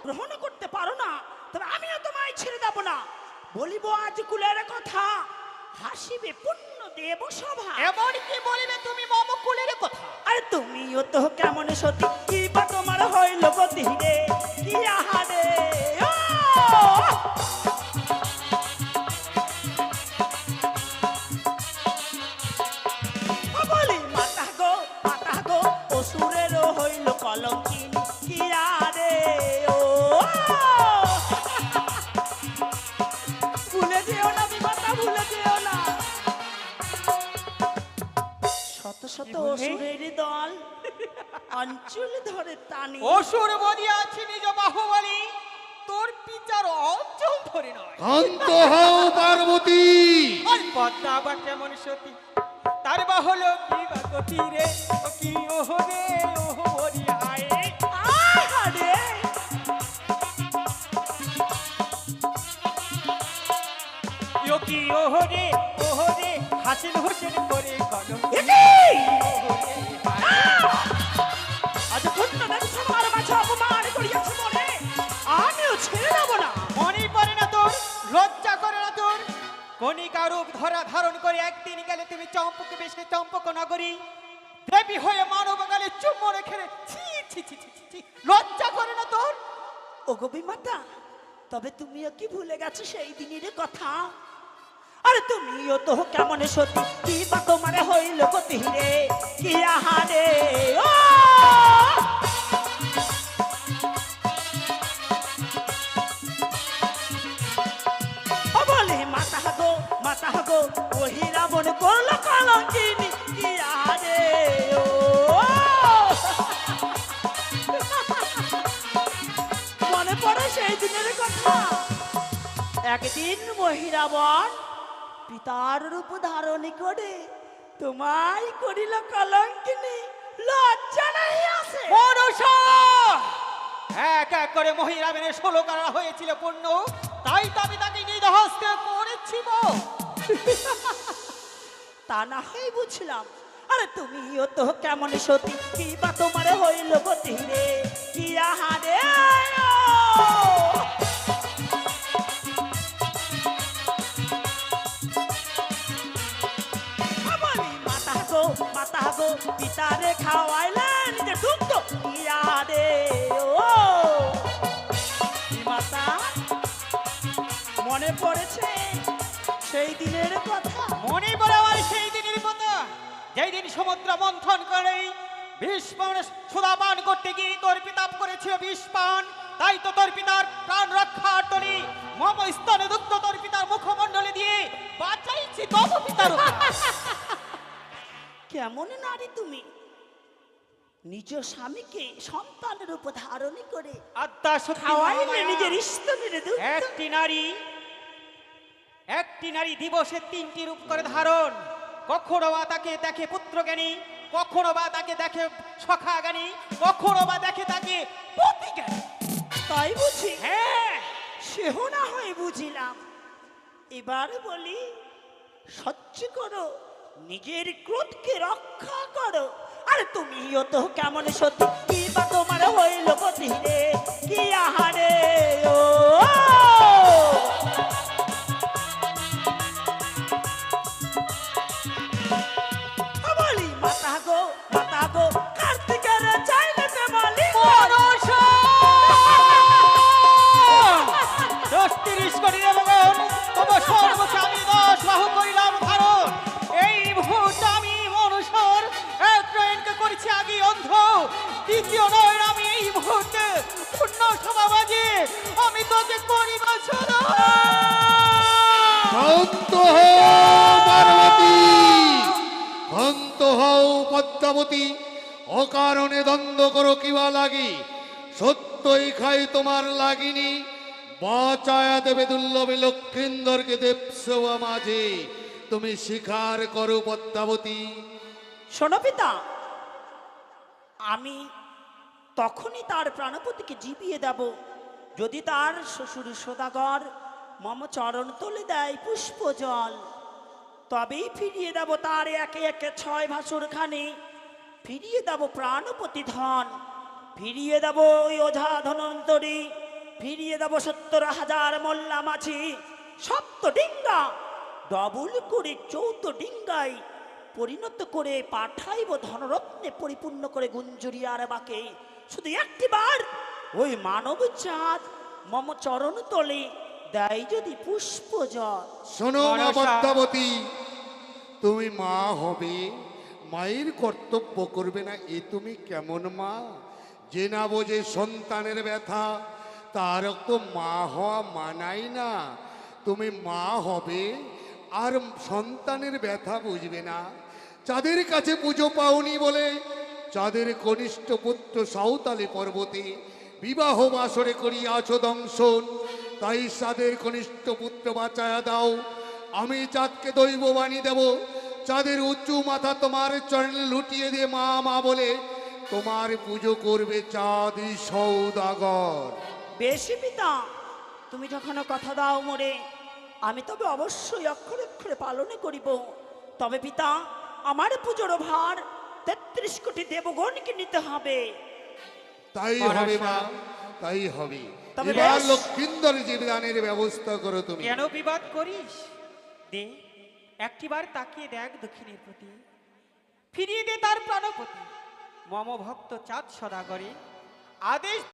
গ্রহণ করতে পারো না, তবে আমিও তোমায় ছেড়ে দেব না। বলিব আজ কুলের কথা, হাসিবে পুণ্য দেব সভা। এমন কি বলিবে তুমি মম কুলের কথা? আরে তুমিও তো কেমন সতী, কি বা তোমার হইল গতি রে, কি আহারে ও! ও বলি মাতা গো অসুরেরও হইল কলঙ্কিনী, কি আরে ও! ভুলে যেও না বিমাতা, ভুলে যেও না। শত শত অসুরের দল অঞ্চল ধরে টানি। অসুর বদিয়াছি নিজ বাহুবলী, তোর বিচার অঞ্চল ধরে নয়। শান্ত হও পার্বতী। আর পদ্মা বা কেমন সতী, তার বা হলো কি বা গতি রে, ও কি ওহো রে ওহো হরি হায়। আহারে! ও কি ওহো রে হাসিল হোসেন করে কলম। একি! আজ ঘটনাটা তোমার মাঝে অপমান করিয়াছে মনে, আমিও ছেড়ে দেব না। মনে পড়ে না তোর, লজ্জা করে না তোর? কণিকা রূপ ধরা ধারণ করে একদিন গেলে তুমি চম্পক বেশে চম্পক নগরী, দেবী হয়ে মানব গালে চুম্বন রেখে ছি ছি ছি ছি ছি, লজ্জা করে না তোর? ও গোপী মাতা, তবে তুমিও কি ভুলে গেছো সেই দিনের কথা? আরে তুমিও তো কেমন সতী, কি বা তোমার হইল গতি রে, কি আহারে ও! ও বলি মাতা গো ওহি রাবণ করল কলঙ্কিনী, কি আহারে ও! মনে পড়ে সেই দিনের কথা? একদিন মহিরাবণ পিতার রূপ ধারণ করে তোমায় করিল কলঙ্কিনী, লজ্জা নাই আছে? মনুষ্য! এক এক করে মহিরাবেনের 16 কারা হয়েছিল পূর্ণ, তাই তো আমি তাকে নিদহস্তে করেছিব। তা না হয় বুঝলাম। আরে তুমিও তো কেমন সতী, কি বা তোমার হইল গতি রে, কি আহারে ও! বলি মাতা গো পিতারে খাওয়াইলেন যে দুগ্ধ, কি আহারে ও! কি মাতা, মনে পড়েছে সেই দিনের কথা? মনে পড়ে আমার সেই দিনের কথা, যেই দিন সমুদ্র মন্থন করে ভীষ্ম সুদাপান করতে গিয়ে তোর পিতাপ করেছিল বিষপান, তাই তো তোর পিতার প্রাণ রক্ষার তরে মম স্তনে দুগ্ধ তোর পিতার মুখমণ্ডলে দিয়ে বাঁচাইছি তব পিতার উপর। কেমন নারী তুমি, নিজ স্বামীকে সন্তানের উপর ধারণ করে আত্মা সত্যি খাওয়াইলে মহামায়া। নিজের স্তনের দুধ। একটি নারী দিবসে 3টি রূপ করে ধারণ, কখনো বা তাকে দেখে পুত্র জ্ঞানী, কখনো বা তাকে দেখে সখা জ্ঞানী, কখনো বা দেখে তাকে পতি জ্ঞানী। তাই বুঝি? হ্যাঁ, সেও না হয় বুঝিলাম। এবার বলি, সহ্য করো, নিজের ক্রোধকে রক্ষা করো। আর তুমিও তো কেমন সত্যি, কি বা তোমার হইল গতি রে, কি আহারে ও! বলি মাতা গো কার্তিকের চাইলে বেমালি মনুষ্য! 10-30 কোটি দেবগণ তব সর্বস্ব আমি 10 বাহু করিলাম ধারণ। এই মুহূর্তে আমি মনুষ্যর এক নয়নকে করেছি আগে অন্ধ, দ্বিতীয় নয়ন আমি এই মুহূর্তে পূর্ণ সমাবাজে আমি তোকে করিবা ছাড়া। শান্ত হও পার্বতী, শান্ত হও পদ্মাবতী। অকারণে দ্বন্দ্ব করো কিবা লাগি, সত্যই খাই তোমার লাগিনি। বাঁচায়া দেবে দুর্লভে লক্ষিন্দরকে দেবসভা মাঝে, তুমি স্বীকার করো পদ্মাবতী। শোনো পিতা, আমি তখনই তার প্রাণপতিকে জীবিয়ে দেব যদি তার শ্বশুর সদাগর মম চরণ তুলে দেয় পুষ্প জল। তবেই ফিরিয়ে দেব তার একে একে 6 ভাসুর খানি, ফিরিয়ে দেব প্রাণপতি ধন, ফিরিয়ে দেব ওই ওঝা ধনন্তরী, ফিরিয়ে দেব 70,000 মোল্লা মাছি, সপ্ত ডিঙ্গা ডবল করে 14 ডিঙ্গায় পরিণত করে পাঠাইব ধনরত্নে পরিপূর্ণ করে গুঞ্জরিয়ার বাকে। শুধু একটিবার ওই মানব চাঁদ মম চরণ তলে দেয় যদি পুষ্প জল। শোনো মা মনসা। পদ্মাবতী, তুমি মা হবে, মায়ের কর্তব্য করবে না, এ তুমি কেমন মা? যে না বোঝে সন্তানের ব্যথা, তার তো মা হওয়া মানাই না। তুমি মা হবে আর সন্তানের ব্যথা বুঝবে না। চাঁদের কাছে পুজো পাওনি বলে চাঁদের কনিষ্ঠ পুত্র সাঁওতালি পর্বতে বিবাহ বাসরে করিয়াছ দংশন, তাই চাঁদের কনিষ্ঠ পুত্র বাঁচায়া দাও। আমি চাঁদকে দৈব বাণী দেব, চাঁদের উঁচু মাথা তোমার চরণে লুটিয়ে দিয়ে মা মা বলে তোমার পুজো করবে চাঁদ সৌদাগর। বেশি পিতা, তুমি যখন কথা দাও মোরে, আমি তবে অবশ্যই অক্ষরে অক্ষরে পালনে করিব। তবে পিতা, আমার পুজোর ভার 33 কোটি দেবগণকে নিতে হবে। তাই হবে মা, তাই হবে। তবে এবার বেশ। লক্ষ্মীন্দর জীবদানের ব্যবস্থা করো তুমি। কেন বিবাদ করিস? দে একটিবার তাকিয়ে দেখ দক্ষিণের প্রতি, ফিরিয়ে দে তার প্রাণপতি। মম ভক্ত চাঁদ সদাগরে আদেশ